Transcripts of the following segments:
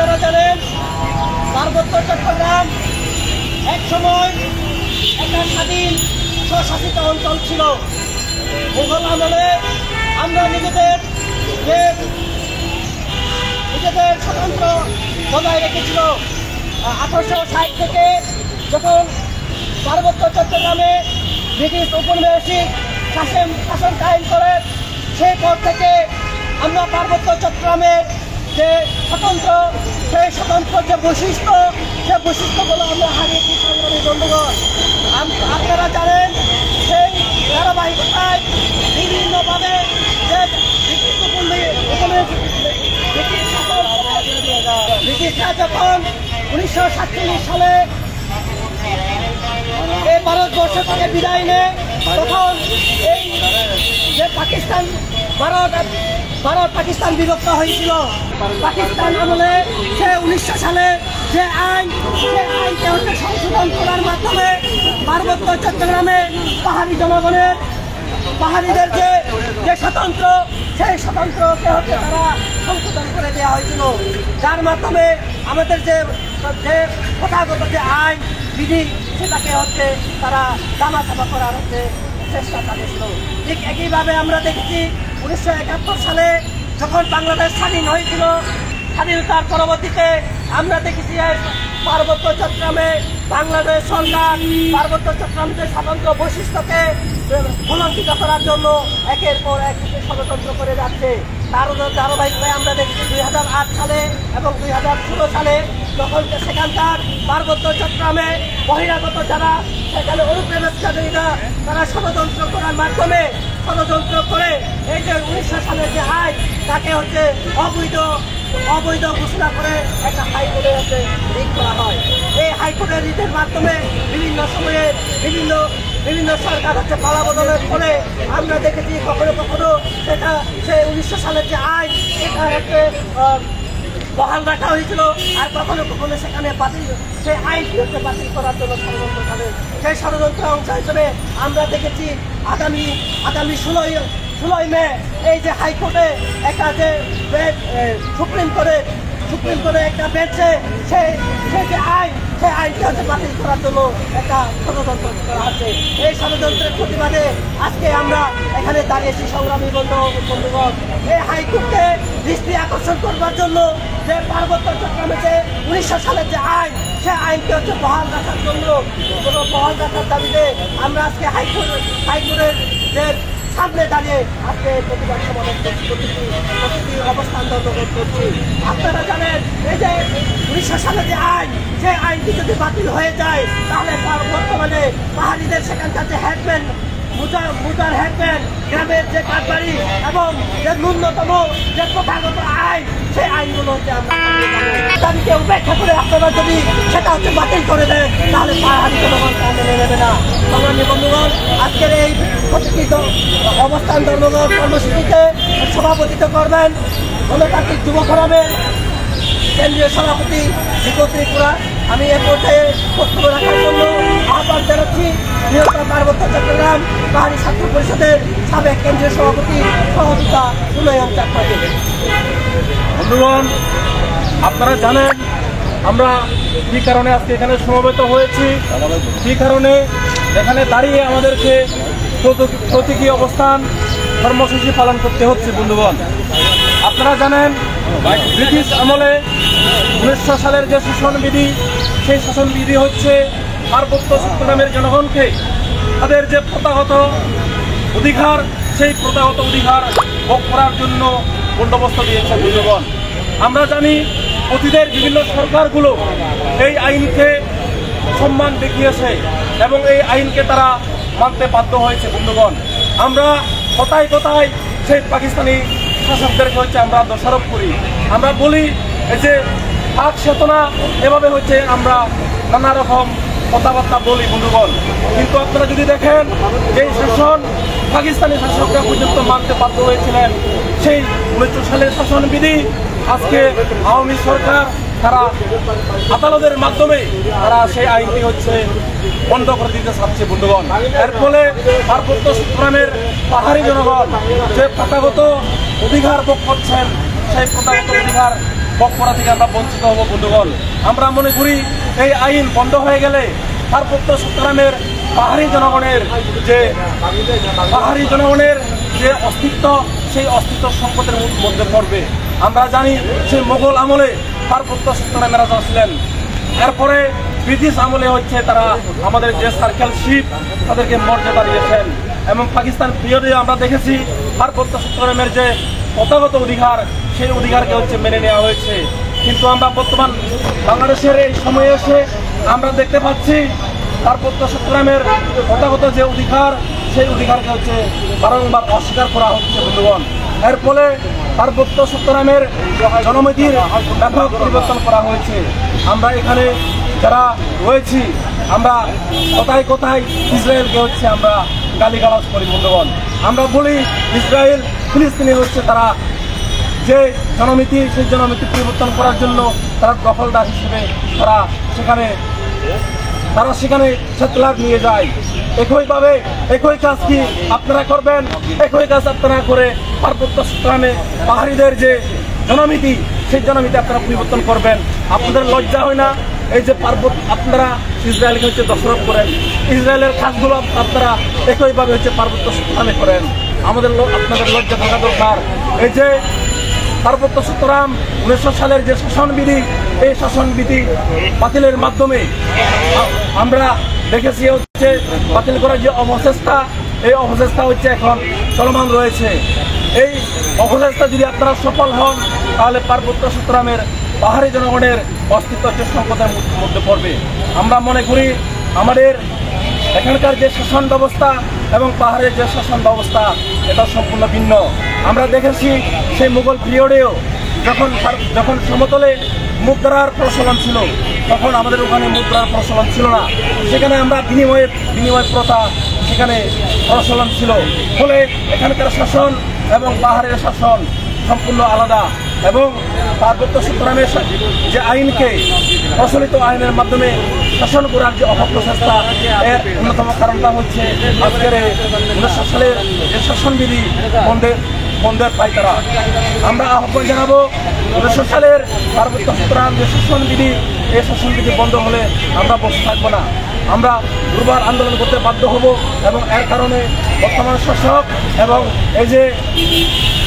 আপনারা জানেন পার্বত্য চট্টগ্রাম এক সময় একটা স্বাধীন স্বশাসিত অঞ্চল ছিল। মুঘল আমলে আমরা নিজেদের স্বতন্ত্র বজায় রেখেছিল। 1860 থেকে যখন পার্বত্য চট্টগ্রামে ব্রিটিশ ঔপনিবেশিক শাসন কায়েম করে, সেই পর থেকে আমরা পার্বত্য চট্টগ্রামের যে সেই স্বতন্ত্র যে বৈশিষ্ট্য, সে বৈশিষ্ট্যগুলো আমরা হারিয়েছি সংগ্রামী বন্ধুগণ। আপনারা জানেন সেই ধারাবাহিকতায় বিভিন্নভাবে যে ব্রিটিশরা যখন 1947 সালে এই ভারতবর্ষ থেকে বিদায় নেয়, তখন এই যে ভারত পাকিস্তান বিভক্ত হয়েছিল। পাকিস্তান আমলে সে 1900 সালে যে আইন, সে আইনকে হচ্ছে সংশোধন করার মাধ্যমে পার্বত্য চট্টগ্রামে পাহাড়িদের যে স্বতন্ত্র, সেই স্বতন্ত্রকে হচ্ছে তারা সংশোধন করে দেওয়া হয়েছিল, যার মাধ্যমে আমাদের যে প্রথাগত যে আইন বিধি, সেটাকে হচ্ছে তারা দামাচাপা করার হচ্ছে চেষ্টা চালিয়েছিল। ঠিক একইভাবে আমরা দেখেছি 1971 সালে যখন বাংলাদেশ স্বাধীন হয়েছিল, স্বাধীনতার পরবর্তীতে আমরা দেখেছি পার্বত্য চট্টগ্রামে বাংলাদেশ সরকার পার্বত্য চট্টগ্রামের স্বতন্ত্র বৈশিষ্ট্যকে কলঙ্কিত করার জন্য একের পর এক ষড়যন্ত্র করে যাচ্ছে। তার ধারাবাহিকতায় আমরা দেখেছি 2008 সালে এবং 2016 সালে তখন সেখানকার পার্বত্য চট্টগ্রামে বহিরাগত যারা সেখানে অনুপ্রবেশকারীরা তারা ষড়যন্ত্র করার মাধ্যমে ষড়যন্ত্র করে এই যে 1900 সালের যে আইন, তাকে হচ্ছে অবৈধ ঘোষণা করে একটা হাইকোর্টে হচ্ছে রিট করা হয়। এই হাইকোর্টের রিটের মাধ্যমে বিভিন্ন সময়ে বিভিন্ন সরকার হচ্ছে পালা বদলের ফলে আমরা দেখেছি কখনো কখনো সেই 1900 সালের যে আইন, সেটা হচ্ছে বহাল রাখা হয়েছিল, আর কখনো কখনো সেখানে সেই আইনটি হচ্ছে বাতিল করার জন্য ষড়যন্ত্র করে। সেই ষড়যন্ত্র অংশ হিসেবে আমরা দেখেছি আগামী 16 মে এই যে হাইকোর্টে একটা যে সুপ্রিম কোর্টে একটা বেঞ্চে সেই যে আইন, সেই আইনটি হচ্ছে বাতিল করার জন্য একটা ষড়যন্ত্র করা আছে। এই ষড়যন্ত্রের প্রতিবাদে আজকে আমরা এখানে দাঁড়িয়েছি সংগ্রামী বন্ধুগণ। এই হাইকোর্টে দৃষ্টি আকর্ষণ করবার জন্য যে পার্বত্য চট্টগ্রামে যে 1900 সালের যে আইন, সেই আইনকে হচ্ছে বহাল রাখার জন্য বহাল রাখার দাবিতে আমরা আজকে হাইকোর্টের যে সামনে দাঁড়িয়ে আজকে প্রতিবাদ সমাবেশ প্রতিটি অবস্থান ধর্মঘট করছি। আপনারা জানেন এই যে 1900 সালে যে আইন, সেই আইনটি যদি বাতিল হয়ে যায়, তাহলে বর্তমানে পাহাড়িদের সেখানকার যে হেডম্যান, মুজার হেডম্যান, গ্রামের যে কাঠবাড়ি এবং যে ন্যূনতম যে প্রথাগত আইন, সেই আইনগুলো হচ্ছে আমরা দাবিকে উপেক্ষা করে আপনারা যদি সেটা হচ্ছে বাতিল করে দেন, তাহলে পাহাড়ি জনগণ মেনে নেবে না। সংগ্রামী বন্ধুগণ, আজকের এই প্রতিটি অবস্থান ধর্মঘট কর্মসূচিতে সভাপতিত্ব করবেন গণতান্ত্রিক যুব ফোরামের কেন্দ্রীয় সভাপতি জিকো ত্রিপুরা। আমি এ পর্যায়ে বক্তব্য রাখার জন্য আহ্বান জানাচ্ছি বৃহত্তর পার্বত্য চট্টগ্রাম পাহাড়ি ছাত্র পরিষদের সাবেক কেন্দ্রীয় সভাপতি সহযোগিতা উন্নয়ন চাকরি। বন্ধুগণ, আপনারা জানেন আমরা কি কারণে আজকে এখানে সমবেত হয়েছি, কি কারণে এখানে দাঁড়িয়ে আমাদেরকে প্রতীকী অবস্থান কর্মসূচি পালন করতে হচ্ছে। বন্ধুগণ, আপনারা জানেন ব্রিটিশ আমলে 1900 সালের যে শাসনবিধি, সেই শাসনবিধি হচ্ছে পার্বত্য চট্টগ্রামের জনগণকে তাদের যে প্রথাগত অধিকার, সেই প্রথাগত অধিকার ভোগ করার জন্য বন্দোবস্ত দিয়েছে। বন্ধুগণ, আমরা জানি অতীতের বিভিন্ন সরকারগুলো এই আইনকে সম্মান দেখিয়েছে এবং এই আইনকে তারা মানতে বাধ্য হয়েছে। বন্ধুগণ, আমরা কথায় কথায় সেই পাকিস্তানি শাসকদেরকে হচ্ছে আমরা দোষারোপ করি, আমরা বলি যে পাক চেতনা, এভাবে হচ্ছে আমরা নানা রকম কথাবার্তা বলি। বন্ধুগণ, কিন্তু আপনারা যদি দেখেন যে শাসন পাকিস্তানি শাসকরা পর্যন্ত মানতে বাধ্য হয়েছিলেন, সেই 1900 সালের শাসনবিধি আজকে আওয়ামী সরকার তারা আদালতের মাধ্যমে তারা সেই আইনটি হচ্ছে বন্ধ করে দিতে চাচ্ছে। বন্ধুগণ, এর ফলে পার্বত্য চট্টগ্রামের পাহাড়ি জনগণ যে প্রথাগত অধিকার ভোগ করছেন, সেই প্রথাগত অধিকার ভোগ করা থেকে আমরা বঞ্চিত হব বন্ধুগণ। আমরা মনে করি এই আইন বন্ধ হয়ে গেলে পার্বত্য চট্টগ্রামের পাহাড়ি জনগণের যে অস্তিত্ব, সেই অস্তিত্ব সংকটের মধ্যে পড়বে। আমরা জানি সেই মোগল আমলে পার্বত্য চট্টগ্রামেরা ছিলেন, এরপরে ব্রিটিশ আমলে হচ্ছে তারা আমাদের যে সার্কেল শিপ তাদেরকে মর্যাদা দিয়েছেন, এবং পাকিস্তান পিরিয়ডে আমরা দেখেছি পার্বত্য চট্টগ্রামের যে প্রথাগত অধিকার, সেই অধিকারকে হচ্ছে মেনে নেওয়া হয়েছে। কিন্তু আমরা বর্তমান বাংলাদেশের এই সময়ে এসে আমরা দেখতে পাচ্ছি পার্বত্য চট্টগ্রামের প্রথাগত যে অধিকার, সেই অধিকারকে হচ্ছে বারংবার অস্বীকার করা হচ্ছে বন্ধুগণ। এর ফলে পার্বত্য চট্টগ্রামের জনমিতির ব্যাপক পরিবর্তন করা হয়েছে। আমরা এখানে যারা রয়েছি, আমরা কোথায় কোথায় ইসরায়েলকে হচ্ছে আমরা গালিগালাজ করি বন্ধুগণ। আমরা বলি ইসরায়েল ফিলিস্তিনি হচ্ছে তারা যে জনমিতি, সেই জনমিতি পরিবর্তন করার জন্য তারা দখলদার হিসেবে তারা সেখানে সেটেলার নিয়ে যায়। একইভাবে একই কাজ কি আপনারা করবেন? একই কাজ আপনারা করে পার্বত্য চট্টগ্রামে পাহাড়িদের যে জনমিতি, সেই জনমিতি আপনারা পরিবর্তন করবেন। আপনাদের লজ্জা হয় না? এই যে আপনারা ইসরায়েলকে হচ্ছে দোষারোপ করেন, ইসরায়েলের কাজগুলো আপনারা একইভাবে হচ্ছে পার্বত্য চট্টগ্রামে করেন। আপনাদের লজ্জা থাকা দরকার। এই যে পার্বত্য চট্টগ্রাম 1900 সালের যে শাসনবিধি, এই শাসনবিধি বাতিলের মাধ্যমে আমরা দেখেছি হচ্ছে বাতিল করার যে অপচেষ্টা, এই অপচেষ্টা হচ্ছে এখন চলমান রয়েছে। এই অপচেষ্টা যদি আপনারা সফল হন, তাহলে পার্বত্য চট্টগ্রামের পাহাড়ি জনগণের অস্তিত্ব হচ্ছে সংকটের মধ্যে পড়বে। আমরা মনে করি আমাদের এখানকার যে শাসন ব্যবস্থা এবং পাহাড়ের যে শাসন ব্যবস্থা, এটা সম্পূর্ণ ভিন্ন। আমরা দেখেছি সেই মুঘল পিরিয়ডেও যখন সমতলে মুদ্রার প্রচলন ছিল, তখন আমাদের ওখানে মুদ্রার প্রচলন ছিল না। সেখানে আমরা বিনিময় প্রথা সেখানে প্রচলন ছিল। ফলে এখানকার শাসন এবং পাহাড়ের শাসন সম্পূর্ণ আলাদা। এবং পার্বত্য চট্টগ্রামের যে আইনকে প্রচলিত আইনের মাধ্যমে শাসন করার যে অপপ্রচেষ্টা, এর অন্যতম কারণটা হচ্ছে আজকের 1900 সালের যে শাসনবিধি বন্ধের পাইতারা। আমরা আহ্বান জানাবো 1900 সালের পার্বত্য চট্টগ্রাম যে শাসনবিধি, এই শাসনবিধি বন্ধ হলে আমরা বসে থাকবো না, আমরা দুর্বার আন্দোলন করতে বাধ্য হব। এবং এর কারণে বর্তমান শাসক এবং এই যে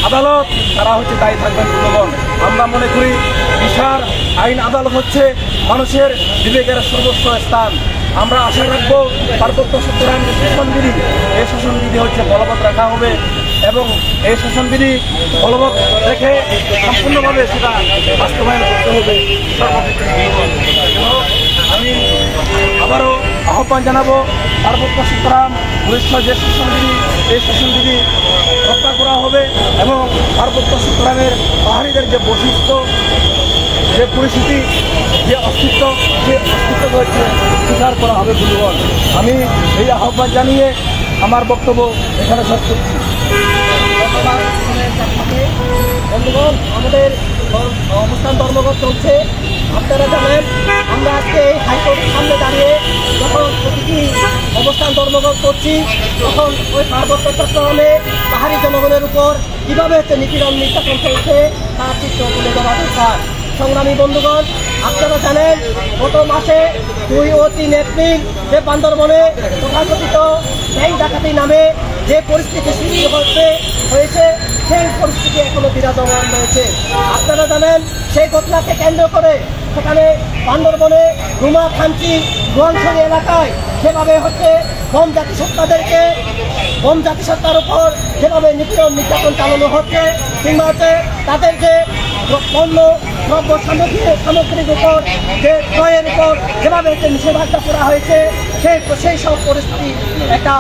আদালত, তারা হচ্ছে দায়ী থাকবেন জনগণ। আমরা মনে করি বিচার, আইন, আদালত হচ্ছে মানুষের বিবেকের সর্বোচ্চ স্থান। আমরা আশা রাখবো পার্বত্য চট্টগ্রাম যে শাসনবিধি, এই শাসনবিধি হচ্ছে বলবৎ রাখা হবে এবং এই শাসনবিধি বলবৎ রেখে সম্পূর্ণভাবে সেটা বাস্তবায়ন করতে হবে। আমি আবারও আহ্বান জানাবো পার্বত্য চট্টগ্রাম 1900 যে শাসনবিধি, এই শাসনবিধি রক্ষা করা হবে এবং পার্বত্য চট্টগ্রামের পাহাড়িদের যে বৈশিষ্ট্য, যে পরিস্থিতি, যে অস্তিত্ব, যে অস্তিত্ব রয়েছে স্বীকার করা হবে বন্ধুগণ। আমি এই আহ্বান জানিয়ে আমার বক্তব্য এখানে শেষ করছি। বন্ধুগণ, আমাদের অবস্থান ধর্মঘট চলছে। আপনারা জানেন আমরা আজকে এই হাইকোর্টের সামনে দাঁড়িয়ে যখন প্রতিটি অবস্থান ধর্মঘট করছি, তখন ওই পার্বত্য চট্টগ্রামে পাহাড়ি জনগণের উপর কীভাবে হচ্ছে নিপীড়ন নির্যাতন চলছে তার চিত্র তুলে ধরা দরকার। সংগ্রামী বন্ধুগণ, আপনারা জানেন গত মাসে 2 ও 3 এপ্রিল যে বান্দরবনে তথাকথিত ব্যাংক ডাকাতি নামে যে পরিস্থিতি সৃষ্টি হয়েছে, সেই পরিস্থিতি এখনো বিরাজমান রয়েছে। আপনারা জানেন সেই ঘটনাকে কেন্দ্র করে সেখানে বান্দরবনে রুমা খাঞ্চি রোয়াংছড়ি এলাকায় যেভাবে হচ্ছে বম জাতিসত্তার উপর যেভাবে নিপীড়ন নির্যাতন চালানো হচ্ছে, কিংবা হচ্ছে তাদের যে পণ্য দ্রব্য সামগ্রীর উপর যে ক্রয়ের উপর যেভাবে নিষেধাজ্ঞা করা হয়েছে, সেই সব পরিস্থিতি একটা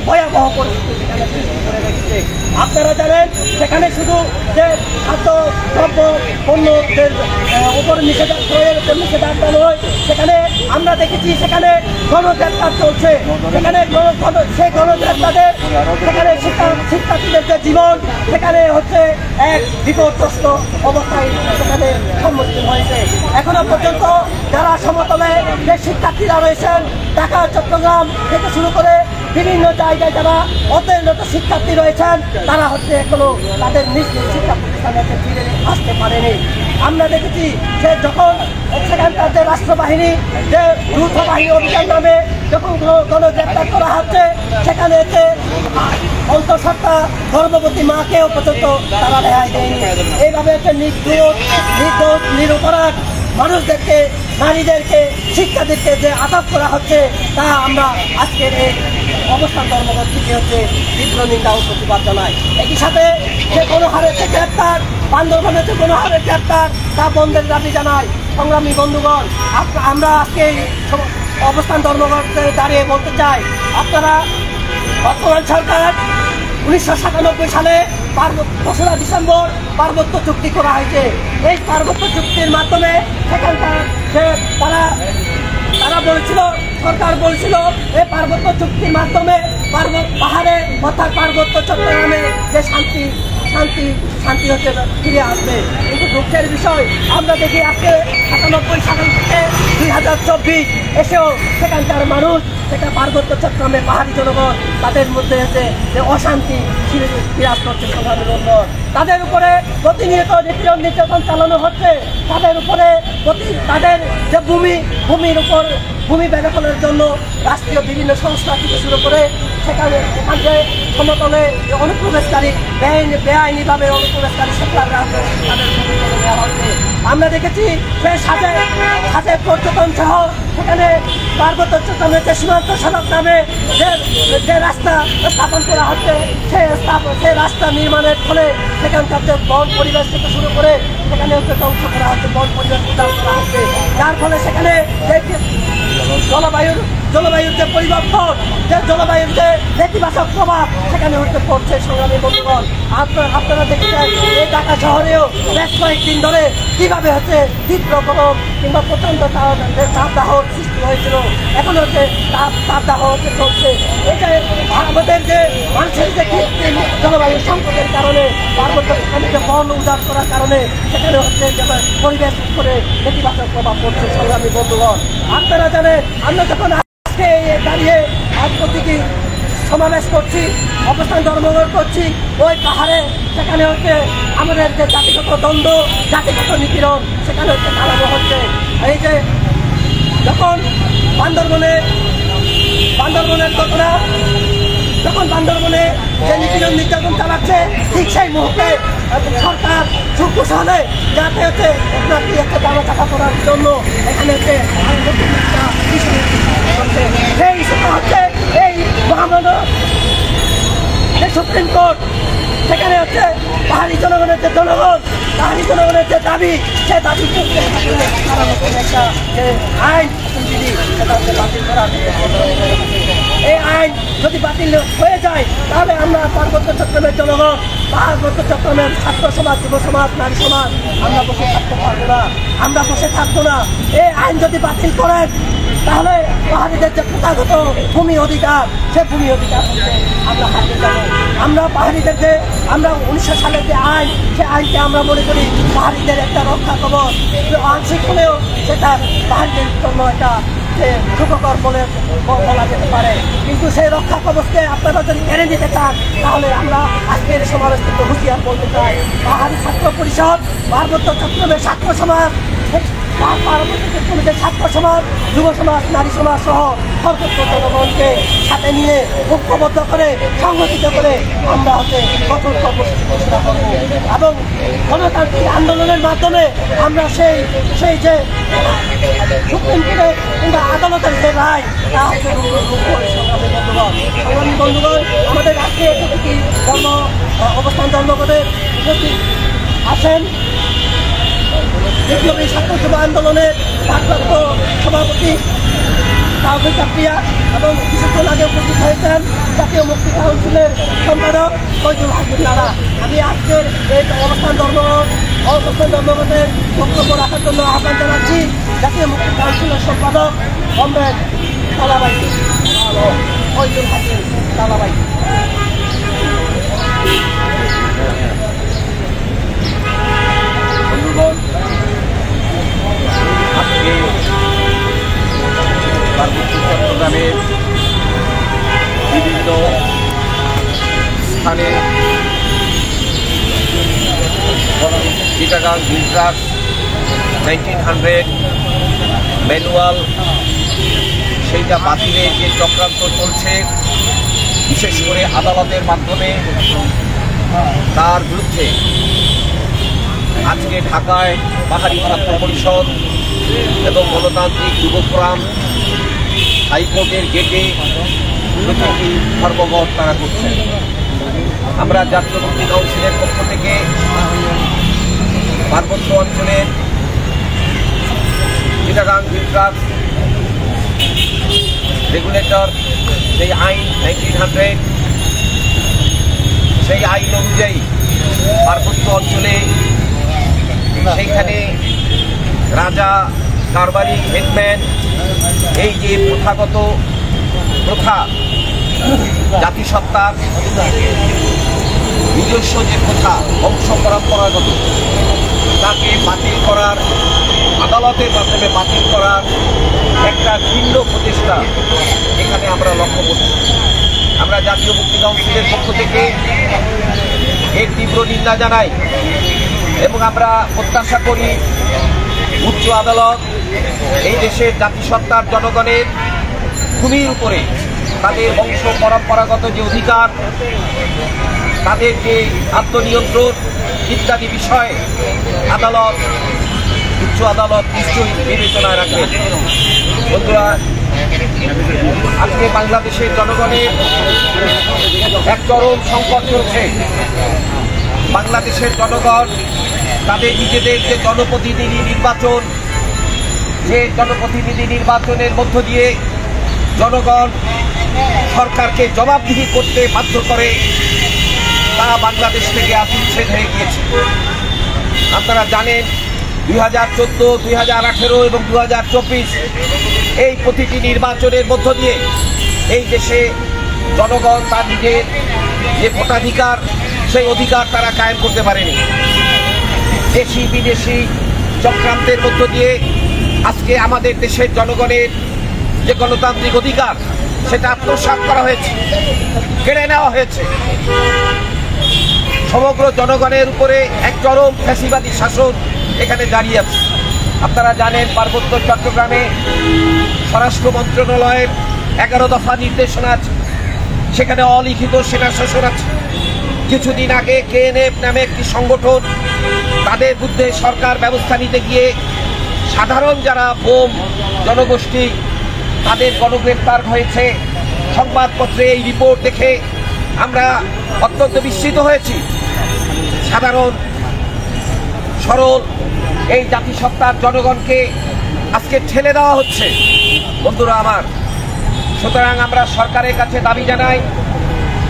ভয়াবহ পরিস্থিতি সেখানে সৃষ্টি করে রেখেছে। আপনারা জানেন সেখানে শুধু যে খাদ্য দ্রব্য পণ্যের উপর নিষেধাজ্ঞা নয়, সেখানে আমরা দেখেছি সেখানে গণগ্রেপ্তার চলছে। সেখানে সেই গণগ্রেপ্তারদের সেখানে শিক্ষার্থীদের যে জীবন সেখানে হচ্ছে এক বিপর্যস্ত অবস্থায় সেখানে সম্মুখীন হয়েছে। এখনো পর্যন্ত যারা সমতলে যে শিক্ষার্থীরা রয়েছেন, ঢাকা, চট্টগ্রাম থেকে শুরু করে বিভিন্ন জায়গায় যারা অধ্যয়নরত শিক্ষার্থী রয়েছেন, তারা হচ্ছে এখনো তাদের নিজ শিক্ষা প্রতিষ্ঠানে ফিরে আসতে পারেনি। আমরা দেখেছি যে যখন সেখানকার যে রাষ্ট্রবাহিনী যে যৌথ বাহিনী অভিযান নামে যখন গণগ্রেপ্তার করা হচ্ছে, সেখানে যে অন্তঃসত্ত্বা গর্ভবতী মাকেও পর্যন্ত তারা রেহাই দেয়নি। এইভাবে হচ্ছে নির্দোষ নিরপরাধ মানুষদেরকে, নারীদেরকে, শিক্ষাদেরকে যে আটক করা হচ্ছে, তা আমরা আজকের এই অবস্থান ধর্মঘট থেকে হচ্ছে তীব্র নিন্দা ও প্রতিবাদ জানাই। একই সাথে যে গণহারের যে গ্রেপ্তার, বান্দরবানের যে গণহারের গ্রেপ্তার, তা বন্ধের দাবি জানাই। সংগ্রামী বন্ধুগণ, আমরা আজকে এই অবস্থান ধর্মঘটে দাঁড়িয়ে বলতে চাই, আপনারা বর্তমান সরকার 1997 সালে 2রা ডিসেম্বর পার্বত্য চুক্তি করা হয়েছে। এই পার্বত্য চুক্তির মাধ্যমে সেখানকার যে তারা বলেছিল, সরকার বলছিল এই পার্বত্য চুক্তির মাধ্যমে পাহাড়ে অর্থাৎ পার্বত্য চট্টগ্রামে যে শান্তি হচ্ছে ফিরে আসবে। কিন্তু দুঃখের বিষয়, আমরা দেখি আজকে 97 সাল থেকে 2024 এসেও সেখানকার মানুষ, সেটা পার্বত্য চট্টগ্রামে পাহাড়ি জনগণ, তাদের মধ্যে হচ্ছে যে অশান্তি বিরাজ করছে। তাদের উপরে প্রতিনিয়ত নির্যাতন চালানো হচ্ছে। তাদের উপরে তাদের যে ভূমির উপর ভূমি বেদখলের জন্য রাষ্ট্রীয় বিভিন্ন সংস্থা থেকে শুরু করে সেখানে সমতলে অনুপ্রবেশকারী বেআইনিভাবে অনুপ্রবেশকারী সেখানে তাদের ভূমি দেওয়া হচ্ছে। আমরা দেখেছি যে সাথে পর্যটন সহ সেখানে পার্বত্য চট্টগ্রামের যে সীমান্ত সড়ক নামে যে রাস্তা স্থাপন করা হচ্ছে, সেই রাস্তা নির্মাণের ফলে সেখানকার যে বন পরিবেশ থেকে শুরু করে সেখানে হচ্ছে ধ্বংস করা হচ্ছে, বন পরিবেশ উদ্ধার করা হচ্ছে, যার ফলে সেখানে জলবায়ুর যে পরিবর্তন, যে জলবায়ুর যে নেতিবাচক প্রভাব সেখানে হতে পড়ছে। সংগ্রামী বন্ধুগণ, আপনারা দেখেছেন এই ঢাকা শহরেও বেশ কয়েকদিন ধরে কিভাবে হচ্ছে তীব্র গরম কিংবা প্রচন্ড তাপদাহ সৃষ্টি হয়েছিল, এখন হচ্ছে তাপদাহ হচ্ছে চলছে। এটা আমাদের যে মানুষের যে কৃত্রিম জলবায়ু সংকটের কারণে, পার্বত্য যে বন উজাড় করার কারণে সেখানে হচ্ছে পরিবেশ করে নেতিবাচক প্রভাব পড়ছে। সংগ্রামী বন্ধুগণ, আপনারা জানেন, আমরা যখন আজকে দাঁড়িয়ে প্রতীকী সমাবেশ করছি, অবস্থান ধর্মঘট করছি, ওই পাহাড়ে সেখানে হচ্ছে আমাদের যে জাতিগত দ্বন্দ্ব, জাতিগত নিপীড়ন সেখানে হচ্ছে চালানো হচ্ছে। এই যে যখন বান্দরবনের ঘটনা, যখন বান্দরবনে যে নির্যাতন চালাচ্ছে, ঠিক সেই মুহূর্তে সরকার সুকুশলে যাতে হচ্ছে একটা দামা চাপা করার জন্য এখানে হচ্ছে সেই ইস্যুটা হচ্ছে এই মহামান্য যে সুপ্রিম কোর্ট, সেখানে হচ্ছে পাহাড়ি জনগণের যে দাবি, সে দাবি একটা যে আইন বাতিল করা, এই আইন যদি বাতিল হয়ে যায় তাহলে আমরা পার্বত্য চট্টগ্রামের জনগণ, পার্বত্য চট্টগ্রামের ছাত্র সমাজ, যুব সমাজ, নারী সমাজ আমরা বসে থাকতে পারবো না, আমরা বসে থাকবো না। এই আইন যদি বাতিল করেন তাহলে পাহাড়িদের যে প্রথাগত ভূমি অধিকার, সে ভূমি অধিকার আমরা হারিয়ে যাবো। আমরা পাহাড়িদের যে 1900 সালের যে আইন, সে আইনকে আমরা মনে করি পাহাড়িদের একটা রক্ষা কবচ, আংশিক হলেও সেটা পাহাড়িদের জন্য একটা সুখকর বলে বলা যেতে পারে। কিন্তু সেই রক্ষা কবচকে আপনারা যদি কেড়ে নিতে চান তাহলে আমরা আজকের সমাবেশ থেকে হুঁশিয়ার বলতে চাই, পাহাড়ি ছাত্র পরিষদ, পার্বত্য চট্টগ্রামের ছাত্র সমাজ, ছাত্র সমাজ, যুব সমাজ, নারী সমাজ সহ সর্বোচ্চ জনগণকে সাথে নিয়ে ঐক্যবদ্ধ করে সংগঠিত করে আমরা হচ্ছে কঠোর কর্মসূচি ঘোষণা করব এবং গণতান্ত্রিক আন্দোলনের মাধ্যমে আমরা সেই যে সুপ্রিম কোর্টে কিংবা আদালতের যে রায় তা হচ্ছে সংগ্রামী বন্ধুগণ, আমাদের আজকে অবস্থান ধর্মঘটের উপস্থিত আছেন বিপ্লবী ছাত্র যুব আন্দোলনের ভারপ্রাপ্ত সভাপতি তাওফিক আফরিয়া এবং কিছুক্ষণ আগে উপস্থিত হয়েছেন জাতীয় মুক্তি কাউন্সিলের সম্পাদক ফয়জুল হাকিম নারা। আমি আজকের এই অবস্থান ধর্মঘটের বক্তব্য রাখার জন্য আহ্বান জানাচ্ছি জাতীয় মুক্তি কাউন্সিলের সম্পাদক কমরেড তালাবাই ফয়জুল হাকিম তালাবাই। বন্ধুগণ, আজকে পার্বত্য চট্টগ্রামের বিভিন্ন স্থানে চিটাগাং, গুজরাট 1900 ম্যানুয়াল সেইটা বাতিলের যে চক্রান্ত চলছে, বিশেষ করে আদালতের মাধ্যমে, তার বিরুদ্ধে আজকে ঢাকায় পাহাড়ি ছাত্র পরিষদ এবং গণতান্ত্রিক যুব ফোরাম হাইকোর্টের গেটে প্রতিটি ধর্মঘট তারা করছেন। আমরা জাতীয় মুক্তি কাউন্সিলের পক্ষ থেকে পার্বত্য অঞ্চলের চিটাগাং বিট্রাক রেগুলেটর সেই আইন 1900 সেই আইন অনুযায়ী পার্বত্য অঞ্চলে সেইখানে রাজা, কারবারি, হেডম্যান, এই যে প্রথাগত প্রথা, জাতিসত্তার নিজস্ব যে প্রথা, বংশ পরম্পরাগত, তাকে বাতিল করার, আদালতের মাধ্যমে বাতিল করার একটা ভিন্ন প্রচেষ্টা এখানে আমরা লক্ষ্য করছি। আমরা জাতীয় মুক্তি কাউন্সিলের পক্ষ থেকে এর তীব্র নিন্দা জানাই এবং আমরা প্রত্যাশা করি উচ্চ আদালত এই দেশের জাতিসত্তার জনগণের ভূমির উপরে তাদের বংশ পরম্পরাগত যে অধিকার, তাদের যে আত্মনিয়ন্ত্রণ ইত্যাদি বিষয়ে আদালত, উচ্চ আদালত নিশ্চয়ই বিবেচনায় রাখবেন। বন্ধুরা, আজকে বাংলাদেশের জনগণের এক চরম সংকট চলছে। বাংলাদেশের জনগণ তাদের নিজেদের যে জনপ্রতিনিধি নির্বাচন, যে জনপ্রতিনিধি নির্বাচনের মধ্য দিয়ে জনগণ সরকারকে জবাবদিহি করতে বাধ্য করে, তা বাংলাদেশ থেকে আবিচ্ছেদ হয়ে গিয়েছে। আপনারা জানেন 2014, 2018 এবং 2024 এই প্রতিটি নির্বাচনের মধ্য দিয়ে এই দেশে জনগণ তার নিজের যে ভোটাধিকার, সেই অধিকার তারা কায়েম করতে পারেনি। দেশি বিদেশি চক্রান্তের মধ্য দিয়ে আজকে আমাদের দেশের জনগণের যে গণতান্ত্রিক অধিকার, সেটা আত্মসাৎ করা হয়েছে, কেড়ে নেওয়া হয়েছে। সমগ্র জনগণের উপরে এক চরম ফ্যাসিবাদী শাসন এখানে দাঁড়িয়ে আছে। আপনারা জানেন পার্বত্য চট্টগ্রামে স্বরাষ্ট্র মন্ত্রণালয়ের 11 দফা নির্দেশনা আছে, সেখানে অলিখিত সেনা শাসন আছে। কিছুদিন আগে KNF নামে একটি সংগঠন, তাদের বিরুদ্ধে সরকার ব্যবস্থা নিতে গিয়ে সাধারণ যারা বোম জনগোষ্ঠী, তাদের গণগ্রেপ্তার হয়েছে। সংবাদপত্রে এই রিপোর্ট দেখে আমরা অত্যন্ত বিস্মিত হয়েছি। সাধারণ সরল এই জাতিসত্তার জনগণকে আজকে ঠেলে দেওয়া হচ্ছে। বন্ধুরা আমার, সুতরাং আমরা সরকারের কাছে দাবি জানাই,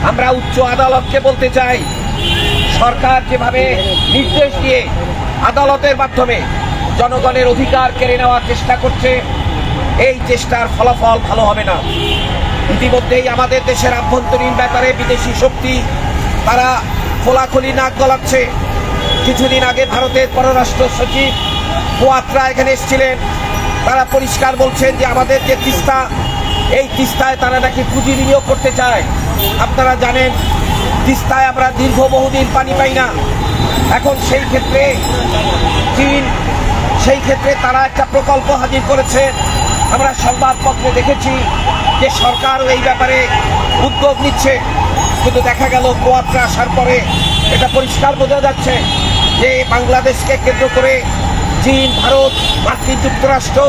আমরা উচ্চ আদালতকে বলতে চাই, সরকার যেভাবে নির্দেশ দিয়ে আদালতের মাধ্যমে জনগণের অধিকার কেড়ে নেওয়ার চেষ্টা করছে, এই চেষ্টার ফলাফল ভালো হবে না। ইতিমধ্যেই আমাদের দেশের আভ্যন্তরীণ ব্যাপারে বিদেশি শক্তি তারা খোলাখুলি নাক গলাচ্ছে। কিছুদিন আগে ভারতের পররাষ্ট্র সচিব গোয়াত্রা এখানে এসেছিলেন, তারা পরিষ্কার বলছেন যে আমাদের যে তিস্তা, এই তিস্তায় তারা নাকি পুঁজি বিনিয়োগ করতে চায়। আপনারা জানেন তিস্তায় আমরা বহুদিন পানি পাই না। এখন সেই ক্ষেত্রে চীন, সেই ক্ষেত্রে তারা একটা প্রকল্প হাজির করেছে। আমরা সংবাদপত্রে দেখেছি যে সরকারও এই ব্যাপারে উদ্যোগ নিচ্ছে, কিন্তু দেখা গেল গোয়াত্রা আসার পরে এটা পরিষ্কার বোঝা যাচ্ছে যে বাংলাদেশকে কেন্দ্র করে চীন, ভারত, মার্কিন যুক্তরাষ্ট্র,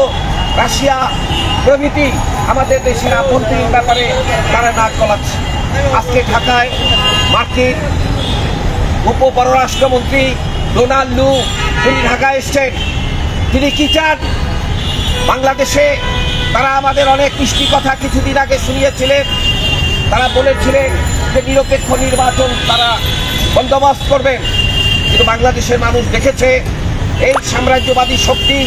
রাশিয়া প্রভৃতি আমাদের দেশের আভ্যন্তরীণ ব্যাপারে তারা নাক গলাচ্ছে। আজকে ঢাকায় মার্কিন উপপররাষ্ট্রমন্ত্রী ডোনাল্ড লু তিনি ঢাকায় এসছেন। তিনি কি চান? বাংলাদেশে তারা আমাদের অনেক মিষ্টি কথা কিছুদিন আগে শুনিয়েছিলেন। তারা বলেছিলেন যে নিরপেক্ষ নির্বাচন তারা বন্দোবস্ত করবেন, কিন্তু বাংলাদেশের মানুষ দেখেছে এই সাম্রাজ্যবাদী শক্তি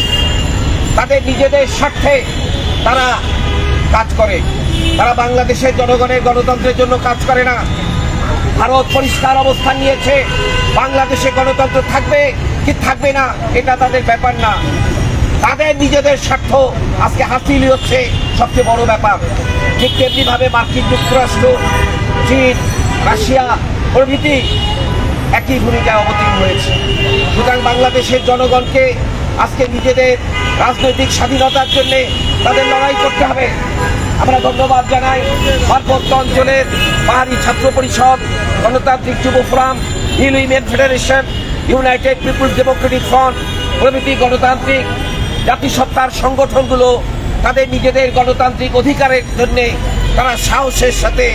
তাদের নিজেদের স্বার্থে তারা কাজ করে। তারা বাংলাদেশের জনগণের গণতন্ত্রের জন্য কাজ করে না। ভারত পরিষ্কার অবস্থান নিয়েছে, বাংলাদেশে গণতন্ত্র থাকবে কি থাকবে না এটা তাদের ব্যাপার না। তাদের নিজেদের স্বার্থ আজকে হাসিল হচ্ছে সবচেয়ে বড় ব্যাপার। ঠিক তেমনিভাবে মার্কিন যুক্তরাষ্ট্র, চীন, রাশিয়া প্রভৃতি একই ভূমিকায় অবতীর্ণ হয়েছে। সুতরাং বাংলাদেশের জনগণকে আজকে নিজেদের রাজনৈতিক স্বাধীনতার জন্য তাদের লড়াই করতে হবে। আমরা ধন্যবাদ জানাই পার্বত্য অঞ্চলের পাহাড়ি ছাত্র পরিষদ, গণতান্ত্রিক যুব ফোরাম, Hill Women Federation, United People's Democratic Front প্রভৃতি গণতান্ত্রিক জাতিসত্তার সংগঠনগুলো তাদের নিজেদের গণতান্ত্রিক অধিকারের জন্য তারা সাহসের সাথে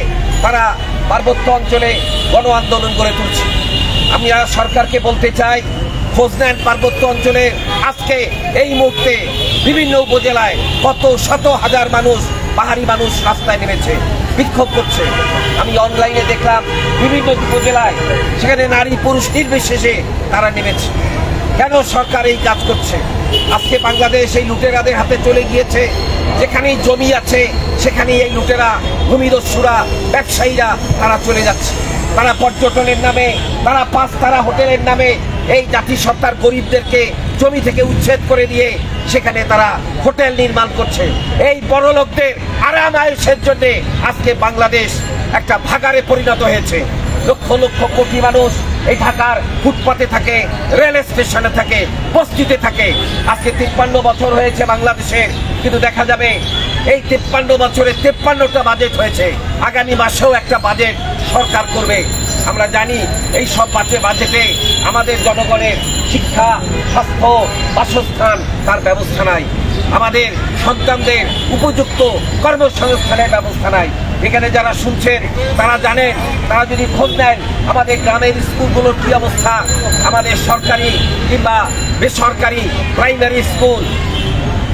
তারা পার্বত্য অঞ্চলে গণ আন্দোলন গড়ে তুলছে। আমি সরকারকে বলতে চাই, খোঁজ নেন পার্বত্য অঞ্চলে আজকে এই মুহূর্তে বিভিন্ন উপজেলায় কত শত হাজার মানুষ, পাহাড়ি মানুষ রাস্তায় নেমেছে, বিক্ষোভ করছে। আমি অনলাইনে দেখলাম বিভিন্ন উপজেলায় সেখানে নারী পুরুষ নির্বিশেষে তারা নেমেছে। কেন সরকার এই কাজ করছে? আজকে বাংলাদেশ এই লুটেরাদের হাতে চলে গিয়েছে। যেখানেই জমি আছে সেখানেই এই লুটেরা, ভূমিদস্যুরা, ব্যবসায়ীরা তারা চলে যাচ্ছে। তারা পর্যটনের নামে, তারা 5 তারা হোটেলের নামে এই জাতিসত্তার গরিবদেরকে জমি থেকে উচ্ছেদ করে দিয়ে সেখানে তারা হোটেল নির্মাণ করছে। এই বড় লোকদের আরাম আয়েশের জন্য আজকে বাংলাদেশ একটা ভাগাড়ে পরিণত হয়েছে। লক্ষ লক্ষ কোটি মানুষ এই ঢাকার ফুটপাতে থাকে, রেল স্টেশনে থাকে, বস্তিতে থাকে। আজকে 53 বছর হয়েছে বাংলাদেশের, কিন্তু দেখা যাবে এই 53 বছরে 53টা বাজেট হয়েছে। আগামী মাসেও একটা বাজেট সরকার করবে। আমরা জানি এই সব বাজেটে আমাদের জনগণের শিক্ষা, স্বাস্থ্য, বাসস্থান তার ব্যবস্থা নাই। আমাদের সন্তানদের উপযুক্ত কর্মসংস্থানের ব্যবস্থা নাই। এখানে যারা শুনছেন তারা জানেন, তারা যদি খোঁজ নেন আমাদের গ্রামের স্কুলগুলোর কি অবস্থা, আমাদের সরকারি কিংবা বেসরকারি প্রাইমারি স্কুল,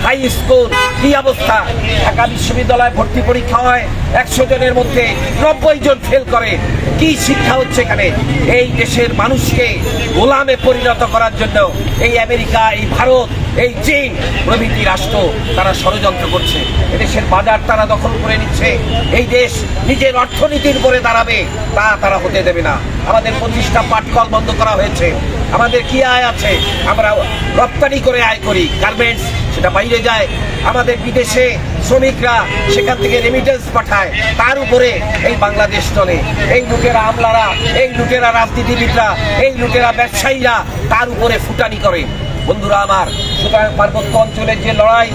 হাই স্কুল কি অবস্থা। ঢাকা বিশ্ববিদ্যালয়ে ভর্তি পরীক্ষা হয়, 100 জনের মধ্যে 90 জন ফেল করে। কি শিক্ষা হচ্ছে এখানে? এই দেশের মানুষকে গোলামে পরিণত করার জন্য এই আমেরিকা, এই ভারত, এই চীন প্রভৃতি রাষ্ট্র তারা ষড়যন্ত্র করছে। এদেশের বাজার তারা দখল করে নিচ্ছে। এই দেশ নিজের অর্থনীতির উপরে দাঁড়াবে তা তারা হতে দেবে না। আমাদের 25টা পাটকল বন্ধ করা হয়েছে। আমাদের কি আয় আছে? আমরা রপ্তানি করে আয় করি, গার্মেন্টস সেটা বাইরে যায়। আমাদের বিদেশে শ্রমিকরা সেখান থেকে রেমিটেন্স পাঠায়, তার উপরে এই বাংলাদেশ চলে। এই লুটেরা আমলারা, এই লুটেরা রাজনীতিবিদরা, এই লুটেরা ব্যবসায়ীরা তার উপরে ফুটানি করে। বন্ধুরা আমার, সুতরাং পার্বত্য অঞ্চলের যে লড়াই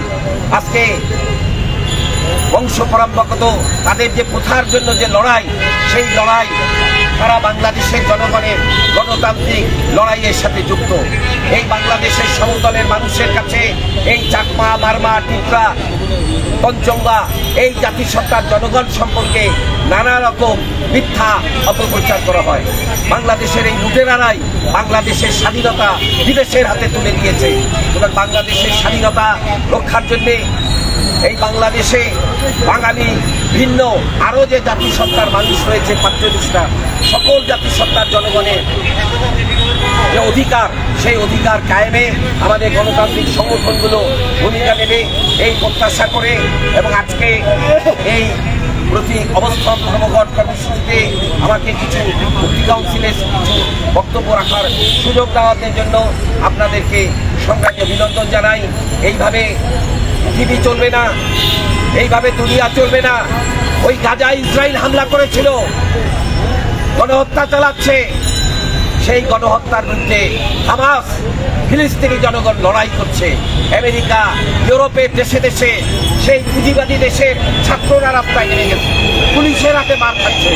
আজকে বংশ পরম্পরাগত তাদের যে প্রথার জন্য যে লড়াই, সেই লড়াই তারা বাংলাদেশের জনগণের গণতান্ত্রিক লড়াইয়ের সাথে যুক্ত। এই বাংলাদেশের সমতলের মানুষের কাছে এই চাকমা, মারমা, টিকরা, পঞ্চঙ্গা এই জাতিসত্তার জনগণ সম্পর্কে নানা রকম মিথ্যা অপপ্রচার করা হয়। বাংলাদেশের এই লুটেরারাই বাংলাদেশের স্বাধীনতা বিদেশের হাতে তুলে দিয়েছে। এবং বাংলাদেশের স্বাধীনতা রক্ষার জন্যে এই বাংলাদেশে বাঙালি ভিন্ন আরো যে জাতিসত্তার মানুষ রয়েছে 45টা, সকল জাতিসত্তার জনগণের যে অধিকার, সেই অধিকার কায়েমে আমাদের গণতান্ত্রিক সংগঠনগুলো ভূমিকা নেবে এই প্রত্যাশা করে, এবং আজকে এই প্রতি অবস্থান ধর্মঘট কর্মসূচিতে আমাকে কিছু মুক্তি কাউন্সিলের কিছু বক্তব্য রাখার সুযোগ দেওয়ার জন্য আপনাদেরকে সংগ্রামী অভিনন্দন জানাই। এইভাবে পৃথিবী চলবে না, এইভাবে দুনিয়া চলবে না। ওই গাজায় ইসরায়েল হামলা করেছিল, গণহত্যা চালাচ্ছে। সেই গণহত্যার বিরুদ্ধে হামাস, ফিলিস্তিনি জনগণ লড়াই করছে। আমেরিকা, ইউরোপের দেশে দেশে সেই পুঁজিবাদী দেশের ছাত্ররা রাস্তায় নেমে গেছে, পুলিশের হাতে মার খাচ্ছে,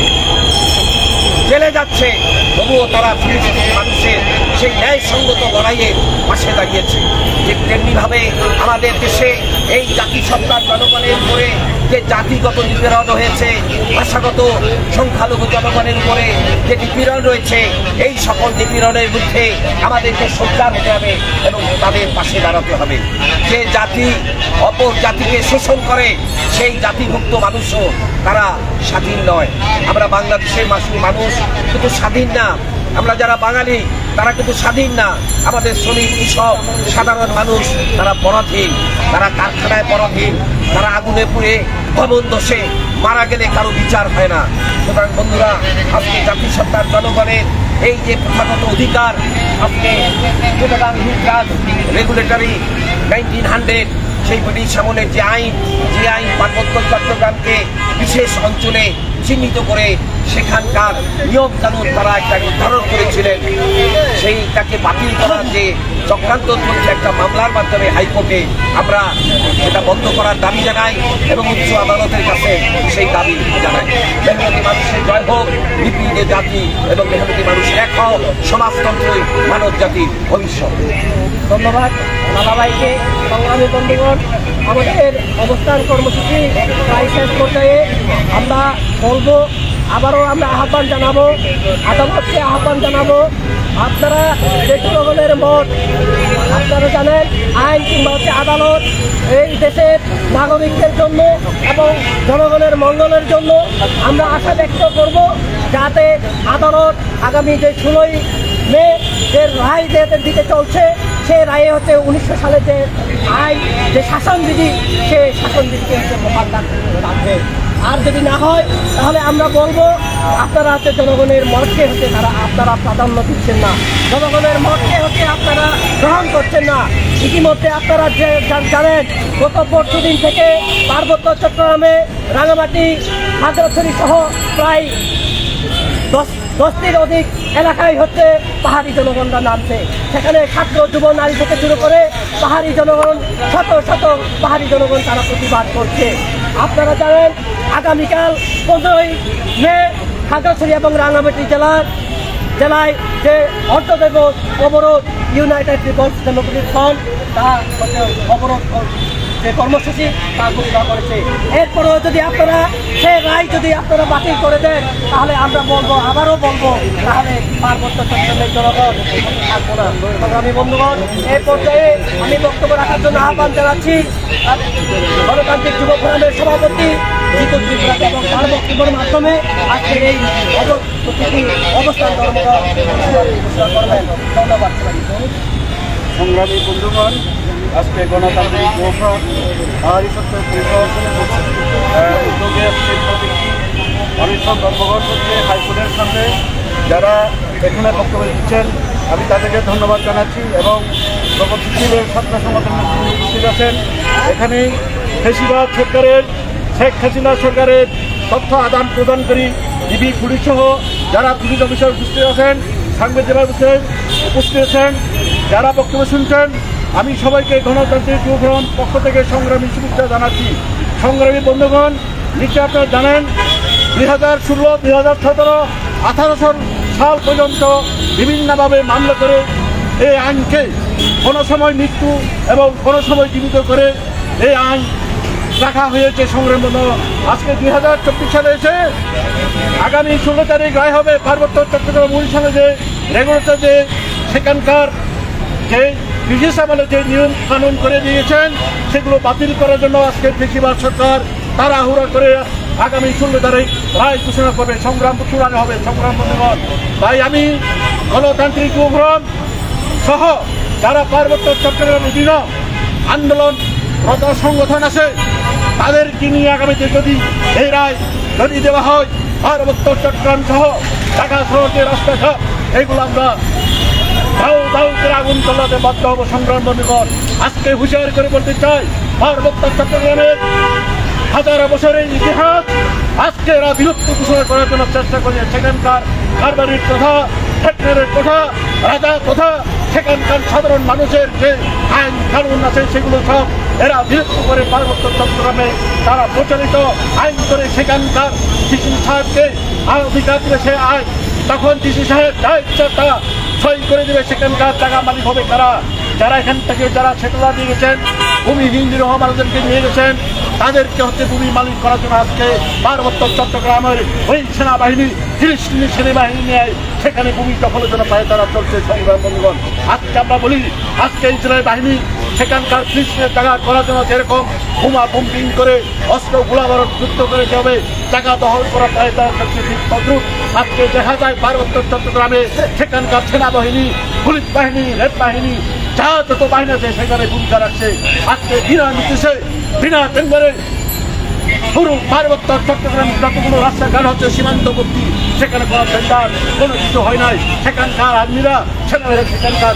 জেলে যাচ্ছে। তবুও তারা ফিলিস্তিনি মানুষের সেই ন্যায়সঙ্গত লড়াইয়ের পাশে দাঁড়িয়েছে। ঠিক তেমনিভাবে আমাদের দেশে এই জাতিসত্তার জনগণের উপরে যে জাতিগত নিপীড়ন হয়েছে, ভাষাগত সংখ্যালঘু জনগণের উপরে যে নিপীড়ন রয়েছে, এই সকল নিপীড়নের বিরুদ্ধে আমাদেরকে সোচ্চার হতে হবে এবং তাদের পাশে দাঁড়াতে হবে। যে জাতি অপর জাতিকে শোষণ করে সেই জাতিভুক্ত মানুষও তারা স্বাধীন নয়। আমরা বাংলাদেশের মানুষ কিন্তু স্বাধীন না। আমরা যারা বাঙালি তারা কিন্তু স্বাধীন না। আমাদের শ্রমিক, কৃষক, সাধারণ মানুষ তারা পরাধীন, তারা কারখানায় পরাধীন, তারা আগুনে পুড়ে ভবন ধসে মারা গেলে কারো বিচার হয় না। সুতরাং বন্ধুরা, আজকে জাতিসত্তার জনগণের এই যে প্রথাগত অধিকার, আজকে রেগুলেটরি 1900 সেই ব্রিটিশ আমলের যে আইন পার্বত্য চট্টগ্রামকে বিশেষ অঞ্চলে চিহ্নিত করে সেখানকার নিয়ম কানুন তারা একটা নির্ধারণ করেছিলেন, সেইটাকে বাতিল করার যে চক্রান্ত চলছে একটা মামলার মাধ্যমে হাইকোর্টে, আমরা সেটা বন্ধ করার দাবি জানাই এবং উচ্চ আদালতের কাছে সেই দাবি জানাই। মেহনতি মানুষের জয় হোক, নিপীড়িত জাতি এবং মেহনতি মানুষ এক হোক, সমাজতন্ত্রই মানব জাতির ভবিষ্যৎ। ধন্যবাদ দাদাভাইকে। সংগ্রামী বন্ধুগণ, আমাদের অবস্থান কর্মসূচি প্রায় শেষ পর্যায়ে। আমরা বলবো, আবারও আমরা আহ্বান জানাবো, আদালতকে আহ্বান জানাবো, আপনারা যে জনগণের মত, আপনারা জানেন আইন কিংবা আদালত এই দেশের নাগরিকদের জন্য এবং জনগণের মঙ্গলের জন্য। আমরা আশা ব্যক্ত করব যাতে আদালত আগামী যে 16ই মে যে রায় দিতে চলছে, সে রায়ে হচ্ছে 1900 সালে যে আইন, যে শাসনবিধি, সে শাসনবিধিকে হচ্ছে মোকাবিলা রাখবে। আর যদি না হয় তাহলে আমরা বলবো আপনারা হচ্ছে জনগণের মতকে হচ্ছে আপনারা প্রাধান্য দিচ্ছেন না, জনগণের মতকে হচ্ছে আপনারা গ্রহণ করছেন না। ইতিমধ্যে আপনারা যে জানেন গত পরশুদিন থেকে পার্বত্য চট্টগ্রামে রাঙামাটি, খাগড়াছড়ি সহ প্রায় 10টির অধিক এলাকায় হচ্ছে পাহাড়ি জনগণরা নামছে। সেখানে ছাত্র, যুব, নারী থেকে শুরু করে পাহাড়ি জনগণ, শত শত পাহাড়ি জনগণ তারা প্রতিবাদ করছে। আপনারা জানেন আগামীকাল 15ই মে খাগড়াছড়ি এবং রাঙামাটি জেলায় যে অর্ধদিবস অবরোধ ইউনাইটেড পিপলস ডেমোক্রেটিক ফ্রন্ট তা অবরোধ যে কর্মসূচি তা ঘোষণা করেছে। এরপরেও যদি আপনারা সে রায় যদি আপনারা বাতিল করে দেন, তাহলে আমরা বলবো, আবারও বলবো, তাহলে পার্বত্য চট্টগ্রামের জনগণ থাকবো না। সংগ্রামী বন্ধুগণ, এই পর্যায়ে আমি বক্তব্য রাখার জন্য আহ্বান জানাচ্ছি গণতান্ত্রিক যুব ফোরামের সভাপতি জিতুল ত্রিপুরাকে এবং তার বক্তব্যের মাধ্যমে আজকের এই অবস্থান ধর্মঘট ঘোষণা করবেন। ধন্যবাদ। সংগ্রামী বন্ধুগণ, আজকে গণতান্ত্রিক যুব ফ্রন্ট পাহাড়ি সত্ত্বের পরিষদ উদ্যোগে অনিশ্চয় ধর্মঘট হচ্ছে হাইকোর্টের সামনে। যারা এখানে বক্তব্য দিচ্ছেন আমি তাদেরকে ধন্যবাদ জানাচ্ছি এবং প্রগতিশীলের ছাত্র সংগঠনের উপস্থিত আছেন। এখানে ফেসিবাদ সরকারের, শেখ হাসিনা সরকারের তথ্য আদান প্রদানকারী ডিবি পুলিশ সহ যারা পুলিশ অফিসার উপস্থিত আছেন, সাংবাদিক উপস্থিত আছেন, যারা বক্তব্য শুনছেন, আমি সবাইকে গণতান্ত্রিক যুব ফ্রন্ট পক্ষ থেকে সংগ্রামী শুভেচ্ছা জানাচ্ছি। সংগ্রামী বন্ধুগণ, নিশ্চয় আপনারা জানেন 2016, 2017, 18 সাল পর্যন্ত বিভিন্নভাবে মামলা করে এই আইনকে কোনো সময় মৃত্যু এবং কোনো সময় জীবিত করে এই আইন রাখা হয়েছে। সংগ্রামী বন্ধুগণ, আজকে 2024 সালে এসে আগামী 16 তারিখ রায় হবে পার্বত্য চট্টগ্রাম সালে যে রেগুলেটর যে সেখানকার যে ব্রিটিশ আমলে যে নিয়ম কানুন করে দিয়েছেন সেগুলো বাতিল করার জন্য আজকে ফেসিবাদ সরকার তাড়াহুড়া করে আগামী 16 তারিখ রায় ঘোষণা করবে, সংগ্রাম চূড়ানো হবে। সংগ্রাম বন্ধুগণ, তাই আমি গণতান্ত্রিক যুব ফ্রন্ট সহ যারা পার্বত্য চট্টগ্রাম বিভিন্ন আন্দোলন রত সংগঠন আছে তাদেরকে নিয়ে আগামীতে যদি এই রায় যদি দেওয়া হয়, পার্বত্য চট্টগ্রাম সহ ঢাকা শহর যে রাস্তাঘাট এগুলো আমরা দাও দাও করে আগুন জ্বালাতে বাধ্য হবো। সংগ্রাম বন্ধুগণ, আজকে হুঁশিয়ারি করে বলতে চাই, পার্বত্য চট্টগ্রামের হাজার বছরের ইতিহাস আজকে এরা বিলুপ্ত ঘোষণা করার জন্য চেষ্টা করে। সেখানকার কারবারির কথা, ফ্যাক্টরির কথা, রাজা কথা, সেখানকার সাধারণ মানুষের যে আইন কানুন আছে সেগুলো সব এরা বিলুপ্ত করে পার্বত্য চট্টগ্রামে তারা প্রচলিত আইন করে সেখানকার ডিসি সাহেবকে অধিকার দিলে সে আইন তখন ডিসি সাহেব যা ইচ্ছা তা সই করে দেবে। সেখানকার জায়গা মালিক হবে তারা, যারা এখান থেকে যারা সেটেলার নিয়ে গেছেন, ভূমিহীন নিরহ মানুষদেরকে নিয়ে গেছেন, তাদেরকে হচ্ছে ভূমি মালিক করার জন্য আজকে পার্বত্য চট্টগ্রামের ওই সেনাবাহিনী, ফিলিস্তিনি সেনাবাহিনী নিয়ে সেখানে ভূমি দখলের জন্য পায়ে তারা চলছে। সংগ্রাম বন্ধুগণ, আজকে আমরা বলি, আজকে ইসরায়েল বাহিনী সেখানকার ফিলিস্তিনের জায়গা করার জন্য যেরকম বোমা পম্পিং করে অস্ত্র গোলাবারুদ যুদ্ধ করে যাবে জায়গা দখল করা পায় তার কাছে ঠিক তদ্রুপ আজকে দেখা যায় পার্বত্য চট্টগ্রামে সেখানকার সেনাবাহিনী, পুলিশ বাহিনী, রেড বাহিনী, যা যত বাহিনী আছে সেখানে ভূমিকা রাখছে। আজকে বিনা নির্দেশে, বিনা টেন্ডারে পুরো পার্বত্য চট্টগ্রাম যতগুলো রাস্তাঘাট হচ্ছে সীমান্তবর্তী, সেখানে কোনো টেন্ডার কোনো কিছু হয় নাই। সেখানকার আর্মিরা, সেনাবাহিনী সেখানকার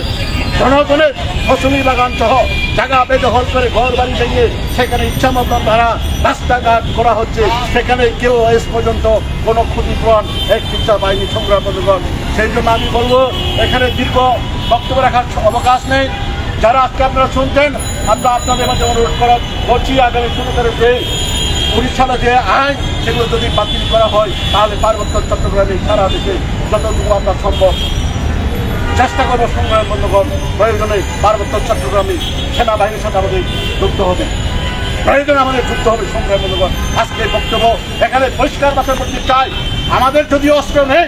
জনগণের ফসলি বাগান সহ জায়গা বেদখল করে ঘর বাড়ি ভেঙে সেখানে ইচ্ছামতন তারা রাস্তাঘাট করা হচ্ছে, সেখানে কেউ এস পর্যন্ত কোনো ক্ষতিপূরণ এই চিকিৎসা বাহিনী সংগ্রাম বন্ধুগণ। সেই জন্য আমি বলবো এখানে দীর্ঘ বক্তব্য রাখার অবকাশ নেই। যারা আজকে আপনারা শুনছেন, আমরা আপনাদের মাঝে অনুরোধ করছি আগামী ১৬ তারিখে 19 সালে যে আইন সেগুলো যদি বাতিল করা হয় তাহলে পার্বত্য চট্টগ্রামে সারা দেশে যতটুকু আমরা সম্ভব চেষ্টা করবো সংগ্রাম বন্ধুগণ। প্রয়োজনে পার্বত্য চট্টগ্রামে সেনাবাহিনীর সাথে আমাদের যুক্ত হবে, প্রয়োজনে আমাদের যুক্ত হবে সংগ্রাম বন্ধুগণ। আজকে বক্তব্য এখানে পরিষ্কার ভাষায় বলতে চাই, আমাদের যদি অস্ত্র নেই,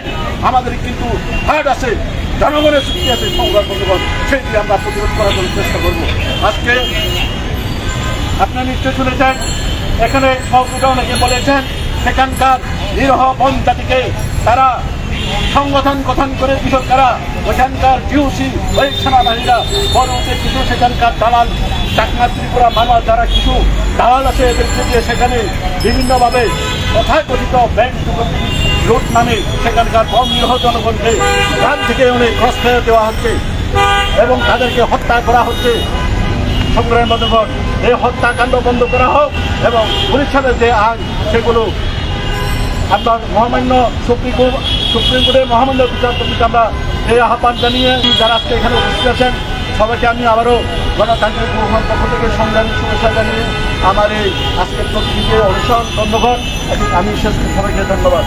আমাদের কিন্তু হাট আছে, জনগণের শক্তি আছে সংগ্রাম বন্ধুগণ, সেটি আমরা প্রতিরোধ করার জন্য চেষ্টা করবো। আজকে আপনারা নিশ্চয় শুনেছেন, এখানে সহযোগিতা অনেকে বলেছেন সেখানকার নিরহ বন জাতিকে তারা সংগঠন গঠন করে কৃষকরা, ওইখানকার জিওসি ওই সেনাবাহিনীরা বড়তে কিছু সেখানকার দালাল চাকমা ত্রিপুরা মানব যারা কিছু দালাল আছে এদেরকে দিয়ে সেখানে বিভিন্নভাবে তথাকথিত ব্যাংক লুট নামে সেখানকার বন নিরহ জনগণকে গ্রাম থেকে অনেক ক্রস ফেরত দেওয়া হচ্ছে এবং তাদেরকে হত্যা করা হচ্ছে। সংগ্রাম বন্ধুগণ, এই হত্যাকাণ্ড বন্ধ করা হোক এবং 19 সালের যে আইন সেগুলো আমরা মহামান্য সুপ্রিম কোর্টের মহামান্য বিচারপতিকে আমরা এই আহ্বান জানিয়ে যারা আজকে এখানে উপস্থিত আছেন সবাইকে আমি আবারও গণতান্ত্রিক মহামান্য পক্ষ থেকে সংগ্রামী শুভেচ্ছা জানিয়ে আমার এই আজকের প্রতিনিধি অনুষ্ঠান ধন্যবাদ। আমি শেষ সবাইকে ধন্যবাদ।